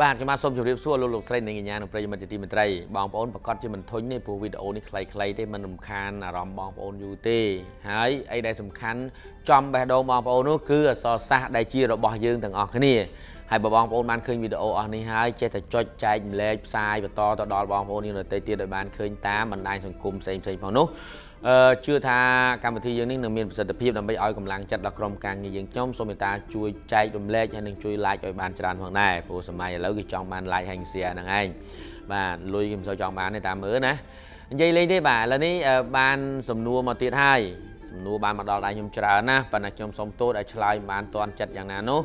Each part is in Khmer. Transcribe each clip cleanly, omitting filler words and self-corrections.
បាទខ្ញុំបាទសូមជម្រាបសួរលោកស្រីនិងកញ្ញានិងប្រិយមិត្តជាទីមេត្រីបងប្អូនប្រកាសជាមិនធុញទេព្រោះវីដេអូនេះខ្លីៗទេមិនរំខានអារម្មណ៍បងប្អូនយូរទេហើយអីដែលសំខាន់ចំបេះដូងបងប្អូននោះគឺអក្សរសាស្ត្រដែលជារបស់យើងទាំងអស់គ្នាហើយបើបងប្អូនបានឃើញវីដេអូអស់នេះហើយចេះតែចុចចែកម្លែកផ្សាយបន្តទៅដល់បងប្អូនយើងដទៃទៀតឲ្យបានឃើញតាមបណ្ដាញសង្គមផ្សេងៗផងនោះជឿថាកម្មវិធីយើងនេះនឹងមានប្រសិទ្ធភាពដើម្បីឲ្យកម្លាំងចិត្តដល់ក្រុមការងារយើងខ្ញុំសូមមេត្តាជួយចែករំលែកហើយនឹងជួយ like ឲ្យបានច្រើនផងដែរព្រោះសម័យឥឡូវគេចង់បាន like ហើយ share ហ្នឹងឯងបាទលុយគេមិនសូវចង់បានទេតាមមើលណានិយាយលេងទេបាទឥឡូវនេះបានសំណួរមកទៀតហើយសំណួរបានមកដល់ដៃខ្ញុំច្រើនណាស់ប៉ុន្តែខ្ញុំសូមទោសដែលឆ្លើយមិនបានទាន់ចិត្តយ៉ាងណានោះ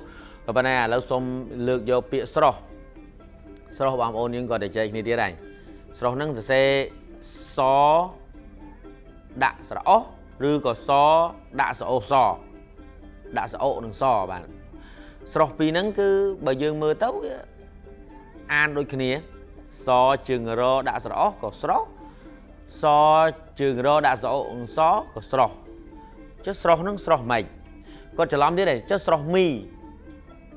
ក៏ប៉ុន្តែឥឡូវសូមលើកយកពាក្យស្រស់បងប្អូនយើងគាត់តែចែកគ្នាទៀតហើយស្រស់ហ្នឹងសរសេរសដាក់ស្រអោសឬក៏សដាក់ស្រអូសសដាក់ស្រអូនឹងសបាទស្រស់ពីរហ្នឹងគឺបើយើងមើលទៅអានដូចគ្នាសជើងរដាក់ស្រអោសក៏ស្រស់សជើងរដាក់ស្រអូនឹងសក៏ស្រស់ចុះស្រស់ហ្នឹងស្រស់ម៉េចគាត់ច្រឡំទៀតទេចុះស្រស់មី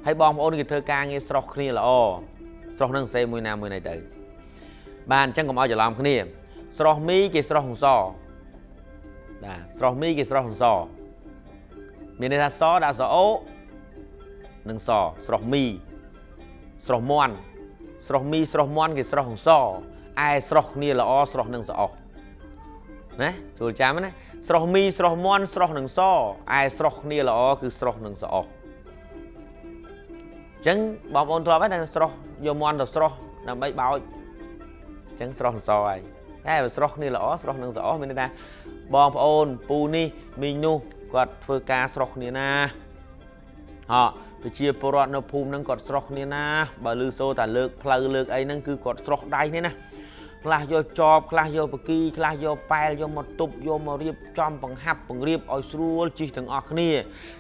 ហើយបងប្អូនគេធ្វើការងារស្រស់គ្នាល្អស្រស់ហ្នឹងសេមួយណាមួយណីទៅបាទអញ្ចឹងកុំឲ្យច្រឡំគ្នាស្រស់មីគេស្រស់នឹងសបាទស្រស់មីគេស្រស់នឹងសមានន័យថាសដាក់សអូនឹងសស្រស់មីស្រស់មន់ស្រស់មីស្រស់មន់គេស្រស់នឹងសឯស្រស់គ្នាល្អស្រស់នឹងសអោណាចូលចាំណាស្រស់មីស្រស់មន់ស្រស់នឹងសឯស្រស់គ្នាល្អគឺស្រស់នឹងសអោអញ្ចឹងបងប្អូនធ្លាប់ហើយតែស្រស់យកមន់ទៅស្រស់ដើម្បីបោចអញ្ចឹងស្រស់នឹងសហើយតែបើស្រស់គ្នាល្អស្រស់នឹងសអោមានន័យថាបងប្អូនពូនេះមីងនោះគាត់ធ្វើការស្រស់គ្នាណាប្រជាពលរដ្ឋនៅភូមិហ្នឹងគាត់ស្រស់គ្នាណាបើលឺសូរតែលើកផ្លូវលើកអីហ្នឹងគឺគាត់ស្រស់ដៃនេះណាខ្លះយកចបខ្លះយកបគីខ្លះយកប៉ែលយកមកទប់យកមករៀបចំបង្ហាប់បង្រៀបឲ្យស្រួលជិះទាំងអស់គ្នា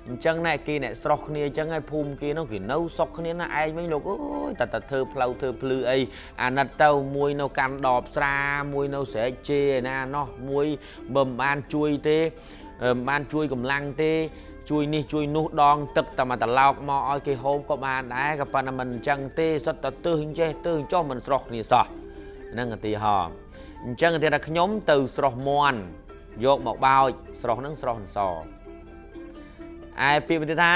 អញ្ចឹងណែគេអ្នកស្រស់គ្នាអញ្ចឹងហើយភូមិគេនោះគេនៅសុខគ្នាណាឯងវិញលោកអើយតែធ្វើផ្លូវធ្វើភ្លឺអីអាណិតទៅមួយនៅកាន់ដបស្រាមួយនៅស្រែកជេឯណាណោះមួយមិនបានជួយទេមិនបានជួយកម្លាំងទេជួយនេះជួយនោះដងទឹកតែមកត្រឡោកមកឲ្យគេហូបក៏បានដែរក៏ប៉ុន្តែមិនអញ្ចឹងទេសុទ្ធតែទើសអញ្ចេះទើសចុះមិនស្រស់គ្នាសោះហ្នឹងឧទាហរណ៍អញ្ចឹងគេថាខ្ញុំទៅស្រស់មន់យកមកបោចស្រស់ហ្នឹងស្រស់សឯពាក្យវិធីថា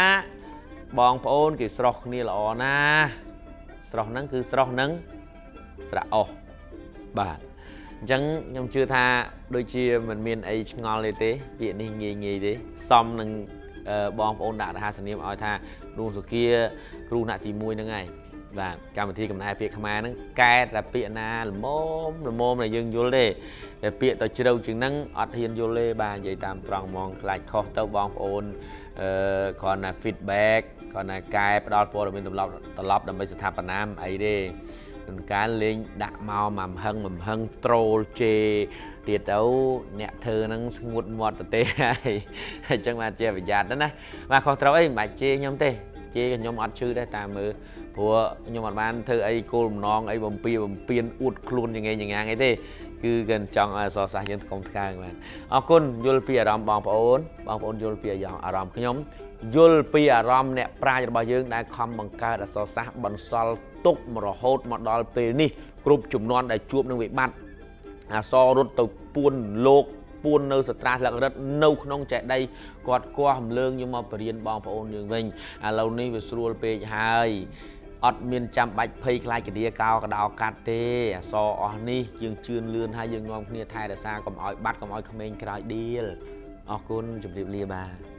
បងប្អូនគេស្រស់គ្នាល្អណាស់ស្រស់ហ្នឹងគឺស្រស់នឹងស្រអោសបាទអញ្ចឹងខ្ញុំជឿថាដូចជាមិនមានអីឆ្ងល់ទេពាក្យនេះងាយទេសមនឹងបងប្អូនដាក់រហស្សនាមឲ្យថាលោកសុគាគ្រូអ្នកទី1ហ្នឹងហើយបាទកម្មវិធីកំណែពាក្យខ្មែរហ្នឹងកែតែពាក្យណាល្មមដែលយើងយល់ទេតែពាក្យទៅជ្រៅជាងហ្នឹងអត់ហ៊ានយល់ទេបាទនិយាយតាមត្រង់ហ្មងខ្លាចខុសទៅបងប្អូនគ្រាន់តែ feedback គ្រាន់តែកែផ្ដល់ព័ត៌មានត្រឡប់ដើម្បីស្ថាបនាអីទេការលេងដាក់មកមហឹងត្រូលជេទៀតទៅអ្នកធ្វើហ្នឹងស្ងួតមាត់ទៅទេហើយអញ្ចឹងបាទជាប្រយ័ត្នណាបាទខុសត្រូវអីមិនបាច់ជេខ្ញុំទេជេខ្ញុំអត់ឈឺដែរតាមមើលព្រោះខ្ញុំអត់បានធ្វើអីគោលបំណងអីបំពៀនអួតខ្លួនយ៉ាងងាយអីទេគឺគេចង់ឲ្យអក្សរសាស្ត្រយើងថ្កុំថ្កើងបាទអរគុណយល់ពីអារម្មណ៍បងប្អូនយល់ពីអារម្មណ៍ខ្ញុំយល់ពីអារម្មណ៍អ្នកប្រាជ្ញរបស់យើងដែលខំបង្កើតអក្សរសាស្ត្របន្សល់ទុករហូតមកដល់ពេលនេះគ្រប់ជំនាន់ដែលជួបនឹងវិបត្តិអក្សររត់ទៅពួនលោកពួននៅសត្រាស្លឹករឹតនៅក្នុងចេតិយគាត់គោះរំលើងយកមកបរៀនបងប្អូនយើងវិញឥឡូវនេះវាស្រួលពេកហើយអត់មានចាំបាច់ភ័យខ្លាចកាឌៀកោកដោកាត់ទេអក្សរអស់នេះយើងជឿនលឿនហើយយើងនាំគ្នាថែរក្សាកុំឲ្យបាត់កុំឲ្យក្មេងក្រោយដៀលអរគុណជម្រាបលាបាទ